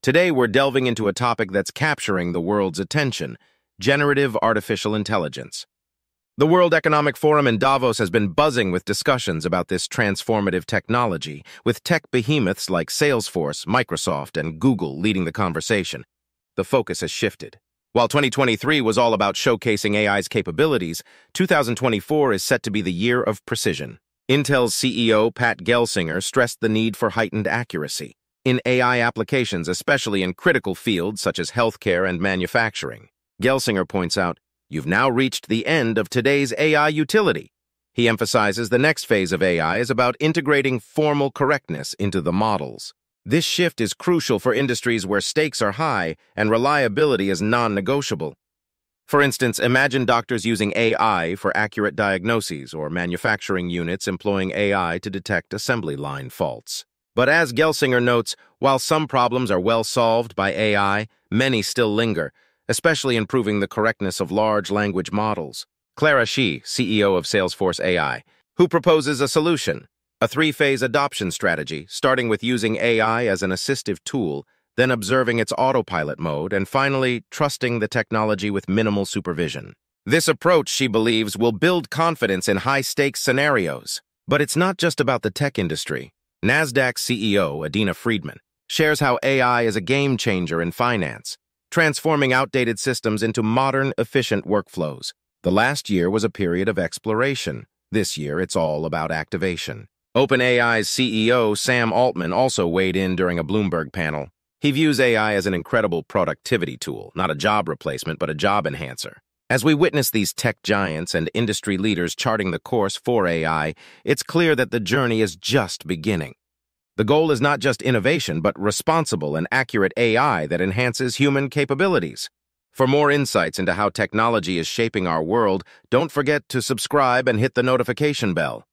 Today, we're delving into a topic that's capturing the world's attention: generative artificial intelligence. The World Economic Forum in Davos has been buzzing with discussions about this transformative technology, with tech behemoths like Salesforce, Microsoft, and Google leading the conversation. The focus has shifted. While 2023 was all about showcasing AI's capabilities, 2024 is set to be the year of precision. Intel's CEO, Pat Gelsinger, stressed the need for heightened accuracy in AI applications, especially in critical fields such as healthcare and manufacturing. Gelsinger points out, "You've now reached the end of today's AI utility." He emphasizes the next phase of AI is about integrating formal correctness into the models. This shift is crucial for industries where stakes are high and reliability is non-negotiable. For instance, imagine doctors using AI for accurate diagnoses or manufacturing units employing AI to detect assembly line faults. But as Gelsinger notes, while some problems are well solved by AI, many still linger, especially in proving the correctness of large language models. Clara Shih, CEO of Salesforce AI, who proposes a solution: a three-phase adoption strategy, starting with using AI as an assistive tool, then observing its autopilot mode, and finally, trusting the technology with minimal supervision. This approach, she believes, will build confidence in high-stakes scenarios. But it's not just about the tech industry. Nasdaq CEO, Adena Friedman, shares how AI is a game-changer in finance, transforming outdated systems into modern, efficient workflows. The last year was a period of exploration. This year, it's all about activation. OpenAI's CEO, Sam Altman, also weighed in during a Bloomberg panel. He views AI as an incredible productivity tool, not a job replacement, but a job enhancer. As we witness these tech giants and industry leaders charting the course for AI, it's clear that the journey is just beginning. The goal is not just innovation, but responsible and accurate AI that enhances human capabilities. For more insights into how technology is shaping our world, don't forget to subscribe and hit the notification bell.